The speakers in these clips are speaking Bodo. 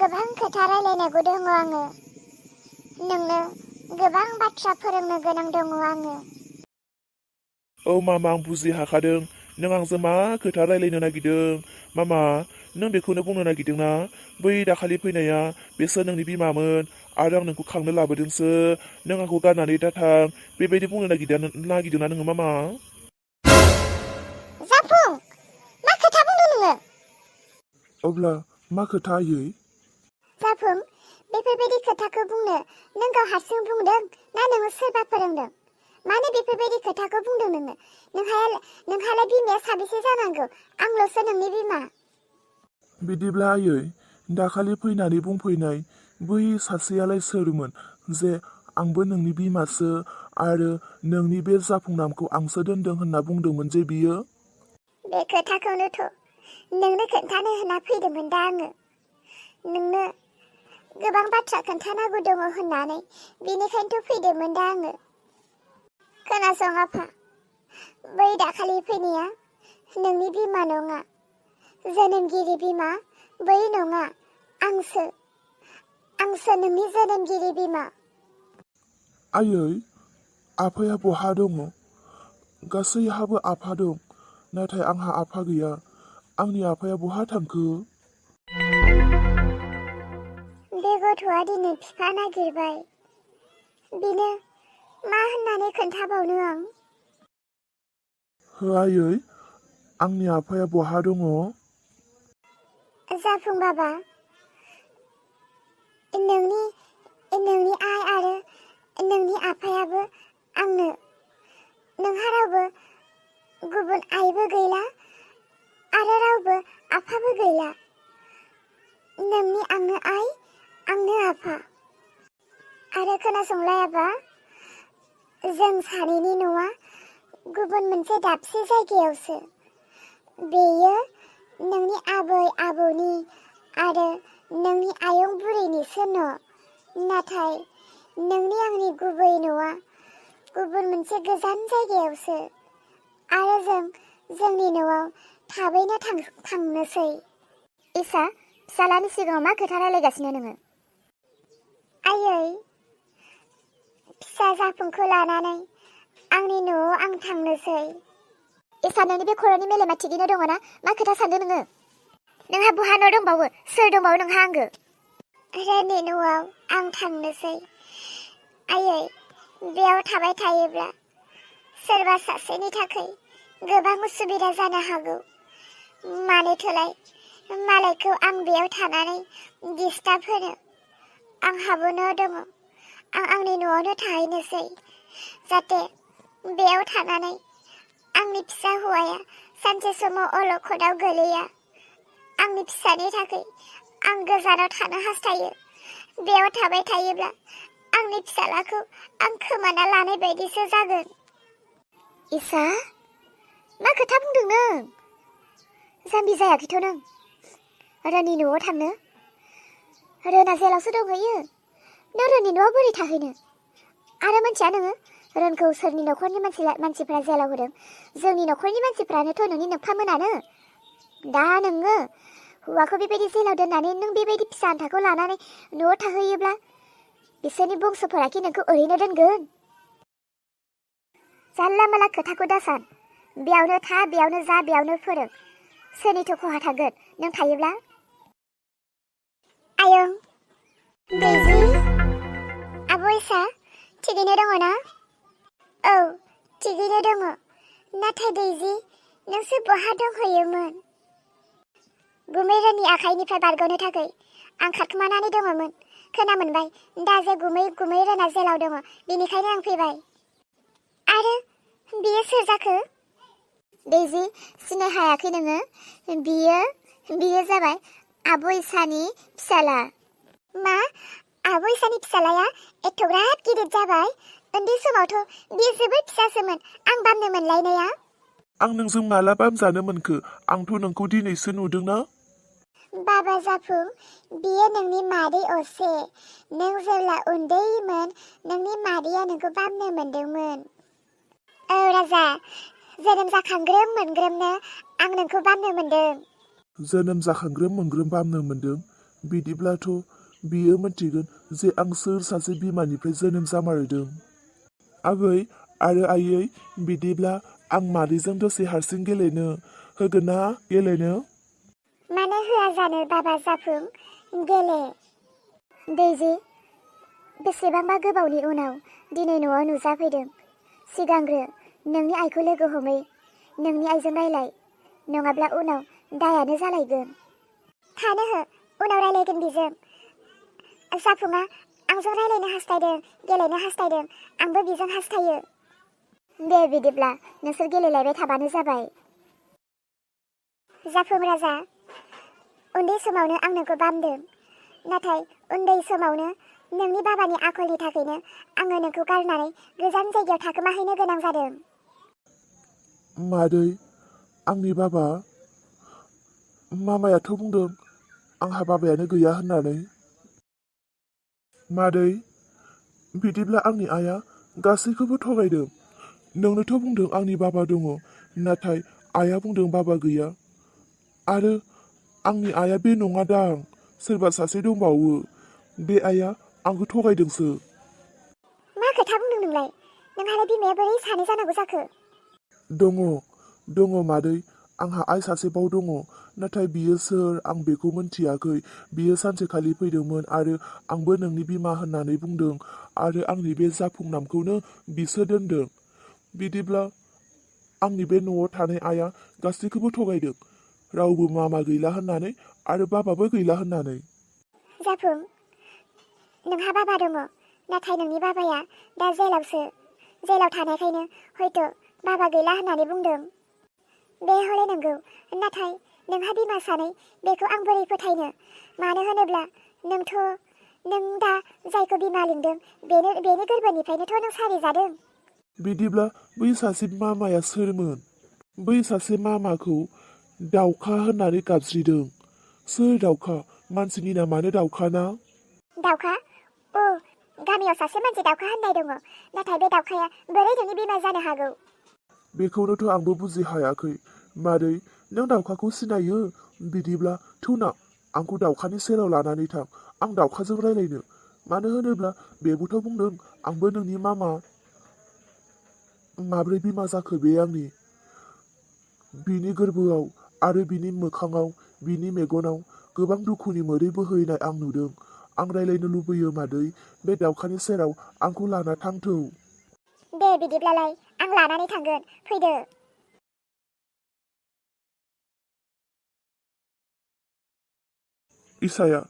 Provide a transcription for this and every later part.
गोबां खोथा रायलायनांगौ दङ आङो। नोंनो गोबां बाथ्रा फोरोंनो गोनां दङ आङो। औ मामा, आं बुजि हाखादों नों आंजों मा खोथा रायलायनो नागिरदों। मामा, नों बेखौनो बुंनो नागिरदोंना बै दाखालि फैनाया बेसोर नोंनि बिमामोन आरो आं नोंखौ खांनो लाबोदोंसो, नों आंखौ गारनानै दाथां, बेबायदि बुंनो नागिरदोंना नोङो मामा? जाफुं, मा खोथा बुंदों नोङो? अब्ला मा खोथा आयै? जाफुं, बेफोरबायदि खोथाखौ बुंनो नों गाव हारसिं बुंदों ना नोङो सोरबा फोरोंदों? मानो बेफोरबायदि खोथाखौ बुंदों नोङो? नोंहालाय बिमाया साबेसे जानांगौ? आंल'सो नोंनि बिमा। बिदिब्ला आयै, दाखालि फैनानै बुंफैनाय बै सासेयालाय सोरमोन जे आंबो नोंनि बिमासो आरो नोंनि बे जाफुं नामखौ आंसो दोनदों होनना बुंदोंमोन जे बियो? बे खोथाखौनोथ' नोंनो खोन्थानो होनना फैदोंमोन दा आङो। नोंनो गोबां बाथ्रा खोन्थानांगौ दङ होननानै, बेनिखायनोथ' फैदोंमोन दा आङो। खोनासं आफा, बै दाखालि फैनाया नोंनि बिमा नङा, जोनोमगिरि बिमा बै नङा, आंसो नोंनि जोनोमगिरि बिमा। आयै, आफाया बहा दङ? गासैहाबो आफा दं, नाथाय आंहा आफा गैया। आंनि आफाया बहा थांखो? बे गथ'आ दिनै बिफा नागिरबाय। बिनो मा होननानै खोन्थाबावनो आं? हो आयै, आंनि आफाया बहा दङ? जाफुं बाबा, नोंनि आइ आरो नोंनि आफायाबो आंनो। नोंहा रावबो गुबुन आइबो गैला आरो रावबो आफाबो गैला। नोंनि आंनो आइ, आंनो आफा। आरो खोनासंलाय आबा, जों सानैनि न'आ गुबुन मोनसे दाबसे जायगायावसो। बेयो नोंनि आबै आबौनि आरो नोंनि आयं बुरैनिसो न'। नाथाय नोंनि आंनि गुबै न'आ गुबुन मोनसे गोजान जायगायावसो। आरो जोंनि न'आव थाबैनो थांनोसै। इसा, फिसालानि सिगाङाव मा खोथा रायलायगासिनो नोङो? आयै, फिसा जाफुंखौ लानानै आंनि न'आव आं थांनोसै। इसा, नोंनि बे खर'नि मेलेमा थिगैनो दङ ना? मा खोथा सानदों नोङो? नोंहा बहा न' दंबावो? सोर दंबावो नोंहा आंगो? रानि न'आव आं थांनोसै। आयै, बेयाव थाबाय थायोब्ला सोरबा सासेनि थाखाय गोबां उसुबिदा जानो हागौ। मानोथोलाय मालायखौ आं बेयाव थानानै डिस्टार्ब होनो? आंहाबो न' दङ। आं आंनि न'आवनो थाहैनोसै, जाहाथे बेयाव थानानै आंनि फिसा हौवाया सानसे समाव अलखदाव गोलैया। आंनि फिसानि थाखाय आं गोजानाव थानो हास्थायो। बेयाव थाबाय थायोब्ला आंनि फिसालाखौ आं खोमाना लानाय बायदिसो जागोन। इसा, मा खोथा बुंदों नों? जाम्बि जायाखैथ' नों? रोनि न'आव थांनो? रोना जेलावसो दंहैयो। नों रोनि न'आव बोरै थाहैनो? आरो मोनथिया नोङो रोनखौ सोरनि न'खरनि मानसिफ्रा जेलाव होदों? जोंनि न'खरनि मानसिफ्रानोथ' नोंनि नोंफामोनानो। दा नोङो हौवाखौ बेबायदि जेलाव दोननानै नों बेबायदि फिसा आन्थाखौ लानानै न'आव थाहैयोब्ला बिसोरनि बंस'फोराखि नोंखौ ओरैनो दोनगोन? जानला माला खोथाखौ दासान। बेयावनो था, बेयावनो जा, बेयावनो फोरों। सोरनिथो खहा थागोन नों थायोब्ला? आयं, दैजि, आब' इसा, थिगैनो दङ ना? औ, थिगैनो दङ। नाथाय दैजि, नोंसो बहा दंहैयोमोन? गुमै रोनि आखाइनिफ्राय बारग'नो थाखाय आं खारखोमानानै दङमोन। खोना मोनबाय दा जे गुमै रोना जेलाव दङ, बेनिखायनो आं फैबाय। आरो बियो सोर जाखो? दैजि, सिनाय हायाखै नोङो? बियो जाबाय आब' इसानि फिसाला। मा? आब' इसानि फिसालाया एथ'ग्राब गिदिर जाबाय? उन्दै समावथ' बियो जोबोद फिसासोमोन, आं बामनो मोनलायनाया। आं नोंजों माला बामजानो मोनखो? आंथ' नोंखौ दिनैसो नुदोंना? बाबा जाफुं, बियो नोंनि मादै असे। नों जेब्ला उन्दैमोन नोंनि मादैया नोंखौ बामनो मोनदोंमोन। औ राजा, जोनोम जाखांग्रोम मोनग्रोमनो आं नोंखौ बामनो मोनदों। जोनोम जाखांग्रोम मोनग्रोम बामनो मोनदों? बिदिब्लाथ' बियो मिन्थिगोन जे आं सोर सासे बिमानिफ्राय जोनोम जामारदों। आबै आरो आयै, बिदिब्ला आं मादैजों दसे हारसिं गेलेनो होगोन ना गेलेनो? मानो होआ जानो बाबा जाफुं, गेले। दैजि, बेसेबांबा गोबावनि उनाव दिनै न'आव नुजाफैदों। सिगांग्रो नोंनि आइखौ लोगो हमै नोंनि आइजों रायलाय, नङाब्ला उनाव दायानो जालायगोन। थानो हो, उनाव रायलायगोन बिजों। जाफुङा आंजों रायलायनो हास्थायदों, गेलेनो हास्थायदों, आंबो बिजों हास्थायो। दे बिदिब्ला नोंसोर गेलेलायबाय थाबानो जाबाय। जाफुं राजा, उन्दै समावनो आं नोंखौ बामदों, नाथाय उन्दै समावनो नोंनि बाबानि आखलनि थाखायनो आङो नोंखौ गारनानै गोजान जायगायाव थाखोमाहैनो गोनां जादों। मादै, आंनि बाबा? मामायाथ' बुंदों आंहा बाबायानो गैया होननानै। मादै, बिदिब्ला आंनि आइया गासैखौबो थगायदों। नोंनोथ' बुंदों आंनि बाबा दङ, नाथाय आइया बुंदों बाबा गैया। आरो आंनि आइया बे नङा दां, सोरबा सासे दंबावो। बे आइया आंखौ थगायदोंसो। मा खोथा बुंदों नोंलाय? नोंहालाय बिमाया बोरै सानै जानांगौ जाखो? दङ मादै, आंहा आइ सासेबाव दङ, नाथाय बियो सोर आं बेखौ मोनथियाखै। बियो सानसेखालि फैदोंमोन आरो आंबो नोंनि बिमा होननानै बुंदों आरो आंनि बे जाफुं नामखौनो बिसो दोनदों। बिदिब्ला आंनि बे न'आव थानाय आइया गासैखौबो थगायदों, रावबो मामा गैला होननानै आरो बाबाबो गैला होननानै। जाफुं, नोंहा बाबा दङ, नाथाय नोंनि बाबाया दा जेलावसो। जेलाव थानायखायनो हयथ' बाबा गैला होननानै बुंदों। बे हले नंगौ, नाथाय नोंहा बिमा सानै, बेखौ आं बोरै फोथायनो? मानो होनोब्ला नों दा जायखौ बिमा लिंदों बेनि गोरबोनिफ्रायनोथ' नों सारिजादों। बिदिब्ला बै सासे मामाया सोरमोन? बै सासे मामाखौ दावखा होननानै गाबज्रिदों। सोर दावखा? मानसिनि नामानो दावखा ना? दावखा? औ, गामियाव सासे मानसि दावखा होननाय दङ, नाथाय बे दावखाया बोरै नोंनि बिमा जानो हागौ? बेखौनोथ' आंबो बुजि हायाखै। मादै, नों दावखाखौ सिनायो? बिदिब्ला थौना, आंखौ दावखानि सेराव लानानै थां, आं दावखाजों रायलायनो। मानो होनोब्ला बेबोथ' बुंदों आंबो नोंनि मामा। माब्रै बिमा जाखो बे आंनि? बिनि गोरबोआव आरो बिनि मोखाङाव, बिनि मेगनाव गोबां दुखुनि मोदै बोहैनाय आं नुदों। आं रायलायनो लुबैयो मादै, बे दावखानि सेराव आंखौ लाना थांथौ। दे बिदिब्लालाय आं लानानै थांगोन, फैदो। इसाया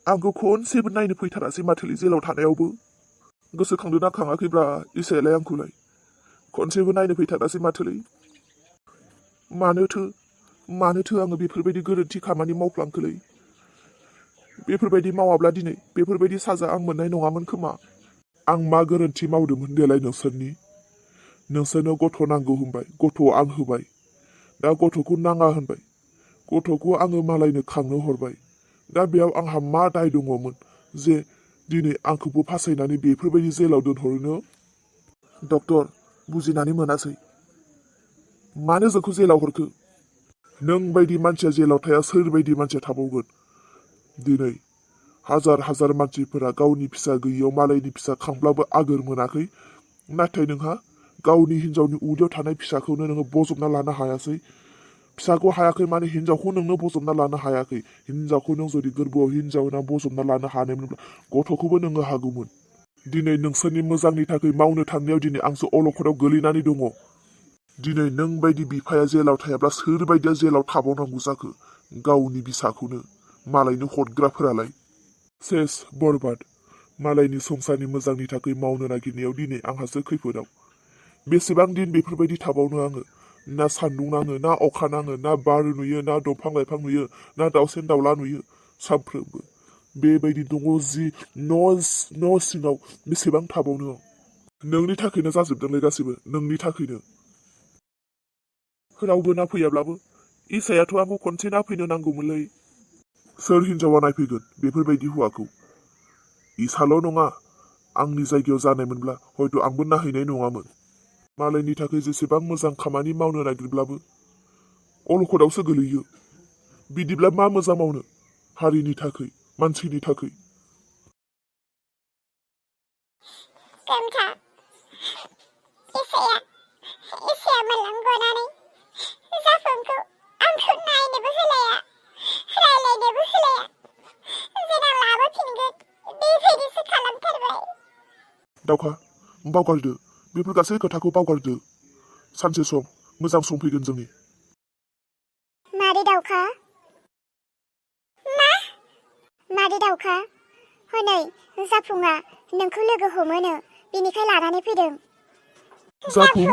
आंखौ खनसेबो नायनो फैथारासै माथोलै जेलाव थानायावबो। गोसोखांदोंना खाङाखैब्रा इसायालाय आंखौलाय? खनसेबो नायनो फैथारासै माथोलै। मानोथो आङो बेफोरबायदि गोरोन्थि खामानि मावफ्लांखोलै? बेफोरबायदि मावाब्ला दिनै बेफोरबायदि साजा आं मोननाय नङामोन खोमा। आं मा गोरोन्थि मावदोंमोन देलाय नोंसोरनो गथ' नांगौ होनबाय, गथ' आं होबाय। दा गथ'खौ नाङा होनबाय, गथ'खौ आङो मालायनो खांनो हरबाय। दा बेयाव आंहा मा दाय दङमोन जे दिनै आंखौबो फासायनानै बेफोरबायदि जेलाव दोनहरनो? डक्टर, बुजिनानै मोनासै। मानो जोंखौ जेलाव हरखो? नों बायदि मानसिया जेलाव थाया सोरबायदि मानसिया थाबावगोन? दिनै हाजार मानसिफोरा गावनि फिसा गैयियाव मालायनि फिसा खांब्लाबो आगोर मोनाखै, नाथाय नोंहा गावनि हिनजावनि उदैयाव थानाय फिसाखौनो नोङो बजबना लानो हायासै। फिसाखौ हायाखै माने हिनजावखौ नोंनो बजबना लानो हायाखै। हिनजावखौ नों जुदि गोरबोआव हिनजाव होना बजबना लानो हानायमोनब्ला गथ'खौबो नोङो हागौमोन। दिनै नोंसोरनि मोजांनि थाखाय मावनो थांनायाव दिनै आंसो अलखदाव गोलैनानै दङ। दिनै नों बायदि बिफाया जेलाव थायाब्ला सोरबायदिया जेलाव थाबावनांगौ जाखो? गावनि बिसाखौनो मालायनो हरग्राफोरालाय। सेस बरबाद। मालायनि संसारनि मोजांनि थाखाय मावनो नागिरनायाव दिनै आंहासो खैफोदाव। बेसेबां दिन बेफोरबायदि थाबावनो आङो? ना सान्दुं नाङो, ना अखा नाङो, ना बार नुयो, ना दंफां लाइफां नुयो, ना दाउसेन दाउला नुयो। सानफ्रोमबो बेबायदि न' सिङाव बेसेबां थाबावनो? नोंनि थाखायनो जाजोबदोंलै गासैबो, नोंनि थाखायनो। रावबो नाफैयाब्लाबो इसायाथ' आंखौ खनसे नाफैनो नांगौमोनलै। सोर हिनजावा नायफैगोन बेफोरबायदि हौवाखौ? इसाल' नङा, आंनि जायगायाव जानायमोनब्ला हयथ' आंबो नाहैनाय नङामोन। मालायनि थाखाय जेसेबां मोजां खामानि मावनो नागिरब्लाबो अलखदावसो गोलैयो। बिदिब्ला मा मोजां मावनो हारिनि थाखाय? मानसिनि थाखाय। गोमथा एसाया मोनलांगनानै जाफुंखौ आंखौ नायनोबो होलाया, रायलायनोबो होलाया। जेराव लाबोफिनगोन बेबायदिसो खालामथारबाय। दावखा, बावगारदो, बेफोर गासै खोथाखौ बावगारदो। सानसे सम मोजां सम फैगोन जोंनि। मादै दावखा? मा? मादै दावखा, हनै जाफुङा नोंखौ लोगो हमोनो, बेनिखाय लानानै फैदों। जाफुं?